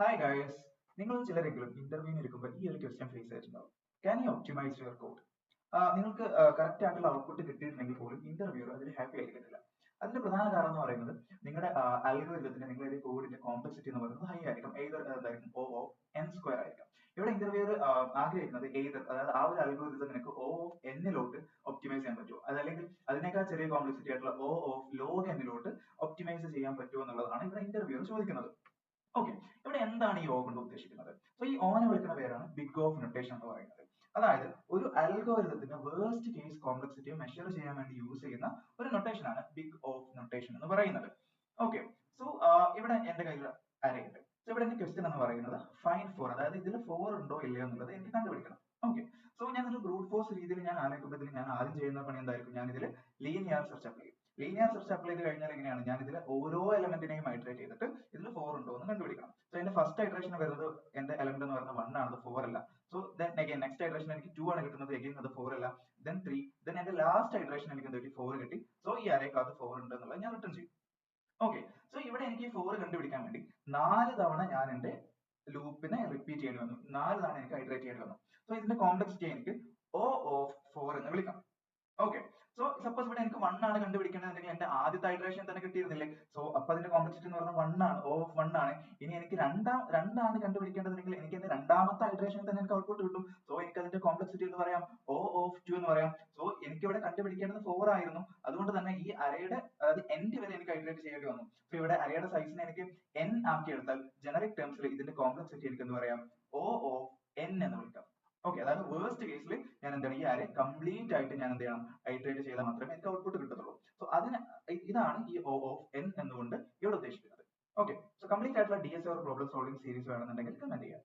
Hi guys, നിങ്ങൾ ചിലരെങ്കിലും ഇന്റർവ്യൂവിന് ഇരിക്കുമ്പോൾ ഈ ഒരു ക്വസ്റ്റ്യൻ ഫേസ് ചെയ്തിട്ടുണ്ടാവും. Can you optimise your code? നിങ്ങൾക്ക് കറക്റ്റ് ആയിട്ടുള്ള ഔട്ട്പുട്ട് കിട്ടിയിട്ടുണ്ടെങ്കിൽ പോലും ഇന്റർവ്യൂർ അതിൽ ഹാപ്പി ആയിരിക്കത്തില്ല. അതിന്റെ പ്രധാന കാരണം എന്ന് പറയുന്നത് നിങ്ങളുടെ അൽഗോരിതത്തിന്റെ നിങ്ങളുടെ കോഡിന്റെ കോംപ്ലക്സിറ്റി എന്ന് പറയുന്നത് ഹൈ ആയിരിക്കും. എന്തായിരിക്കും O of n സ്ക്വയർ ആയിരിക്കും. ഇവിടെ ഇന്റർവ്യൂർ ആഗ്രഹിക്കുന്നത് അതായത് ആ ഒരു അൽഗോരിതം നിനക്ക് O of n lot optimise ചെയ്യാൻ പറ്റുമോ, അതല്ലെങ്കിൽ അതിനേക്കാൾ ചെറിയ കോംപ്ലക്സിറ്റി ആയിട്ടുള്ള O of log n lot optimise ചെയ്യാൻ പറ്റുമോ എന്നുള്ളതാണ് ഇവിടെ ഇന്റർവ്യൂർ ചോദിക്കുന്നത്. ഓക്കെ, ഇവിടെ എന്താണ് ഈ O കൊണ്ട് ഉദ്ദേശിക്കുന്നത്? സോ ഈ ഓനെ വിളിക്കുന്ന പേരാണ് ബിഗ് ഓഫ് നൊട്ടേഷൻ എന്ന് പറയുന്നത്. അതായത് ഒരു അൽഗോരിതത്തിന്റെ വേർസ്റ്റ് കേസ് കോംപ്ലക്സിറ്റിയെ മെഷർ ചെയ്യാൻ വേണ്ടി യൂസ് ചെയ്യുന്ന ഒരു നൊട്ടേഷൻ ആണ് ബിഗ് ഓഫ് നൊട്ടേഷൻ എന്ന് പറയുന്നത്. ഓക്കെ, സോ ഇവിടെ എന്റെ കയ്യിൽ അരേ ഉണ്ട്. സോ ഇവിടെ എന്റെ ക്വസ്റ്റ്യൻ എന്ന് പറയുന്നത് ഫൈൻഡ് ഫോർ, അതായത് ഇതിൽ 4 ഉണ്ടോ ഇല്ലയോ എന്നുള്ളത് എനിക്ക് കണ്ടുപിടിക്കണം. ഓക്കെ, സോ ഞാൻ ഒരു ബ്രൂട്ട് ഫോഴ്സ് രീതിയിൽ ഞാൻ ആലോചിക്കുമ്പോൾ ഞാൻ ആദ്യം ചെയ്യുന്ന പണി എന്തായിരിക്കും? ഞാൻ ഇതിൽ ലീനിയർ സെർച്ച് അപ്ലൈ ചെയ്യും. ലീനിയർ സെർച്ച് അപ്ലൈ ചെയ്ത് കഴിഞ്ഞാൽ എങ്ങനെയാണ്? ഞാൻ ഇതിൽ ഓരോ എലമെന്റിനെയും ഐറ്ററേറ്റ് ചെയ്തിട്ട് ഇതിൽ 4 ഉണ്ടോ എന്ന് കണ്ടുപിടിക്കണം. സോ എന്റെ ഫസ്റ്റ് ഐറ്ററേഷൻ വരുന്നത് എന്റെ എലമെന്റ് എന്ന് പറയുന്നത് 1 ആണ്, അത് 4 അല്ല. So then again next iteration എനിക്ക് 2 ആണ് കിട്ടുന്നത്, അഗൈൻ അത് 4 അല്ല. ദെൻ 3, ദെൻ എന്റെ ലാസ്റ്റ് ഐറ്ററേഷൻ എനിക്ക് എന്ത് കിട്ടി? 4 കിട്ടി. സോ ഈ അരേക്കകത്ത് 4 ഉണ്ട് എന്നുള്ളത് ഞാൻ റിട്ടേൺ ചെയ്യും. ഓക്കെ, സോ ഇവിടെ എനിക്ക് 4 കണ്ടുപിടിക്കാൻ വേണ്ടി 4 തവണ ഞാൻ എന്റെ ലൂപ്പിനെ റിപ്പീറ്റ് ചെയ്യേണ്ടി വന്നു. 4 തവണ എനിക്ക് ഐറ്ററേറ്റ് ചെയ്യേണ്ടി വന്നു. സോ ഇതിന്റെ കോംപ്ലക്സിറ്റി എനിക്ക് O of 4 എന്ന് വിളിക്കാം. ഓക്കെ, സോ സപ്പോസ് ഇവിടെ എനിക്ക് 1 ആണ് കണ്ടുപിടിക്കണമെന്നുണ്ടെങ്കിൽ എന്റെ ആദ്യത്തെ ഐറ്ററേഷൻ തന്നെ കിട്ടിയിരുന്നില്ലേ? സോ അപ്പൊ അതിന്റെ കോംപ്ലക്സിറ്റി എന്ന് പറഞ്ഞാൽ 1 ആണ്, O of 1 ആണ്. ഇനി എനിക്ക് രണ്ടാണ് കണ്ടുപിടിക്കേണ്ടതെങ്കിൽ എനിക്ക് എന്റെ രണ്ടാമത്തെ ഐറ്ററേഷൻ തന്നെ എനിക്ക് ഔട്ട്പുട്ട് കിട്ടും. സോ എനിക്ക് അതിന്റെ കോംപ്ലക്സിറ്റി എന്ന് പറയാം O of 2 എന്ന് പറയാം. സോ എനിക്ക് ഇവിടെ കണ്ടുപിടിക്കേണ്ടത് 4 ആയിരുന്നു. അതുകൊണ്ട് തന്നെ ഈ അരയുടെ അതായത് എൻഡ് വരെ എനിക്ക് ഐറ്ററേറ്റ് ചെയ്യേണ്ടി വന്നു. സോ ഇവിടെ അരയുടെ സൈസിനെ എനിക്ക് n ആക്കി എടുത്താൽ ജനറിക് ടേംസിൽ ഇതിന്റെ കോംപ്ലക്സിറ്റി എനിക്ക് എന്ന് പറയാം O of n എന്ന് വിളിക്കാം. ഓക്കെ, അതായത് വേർസ്റ്റ് കേസിൽ ഞാൻ എന്താണ് ഈ അരേ കംപ്ലീറ്റ് ആയിട്ട് ഞാൻ എന്ത് ചെയ്യണം? ഐറ്ററേറ്റ് ചെയ്താൽ മാത്രമേ എനിക്ക് ഔട്ട്പുട്ട് കിട്ടത്തുള്ളൂ. സോ ഇതാണ് ഈ O of n എന്നുകൊണ്ട് ഇവിടെ ഉദ്ദേശിക്കുന്നത്. ഓക്കെ, സോ കംപ്ലീറ്റ് ആയിട്ടുള്ള DSA പ്രോബ്ലം സോൾവിംഗ് സീരീസ് വേണമെന്നുണ്ടെങ്കിൽ കമന്റ് ചെയ്യാം.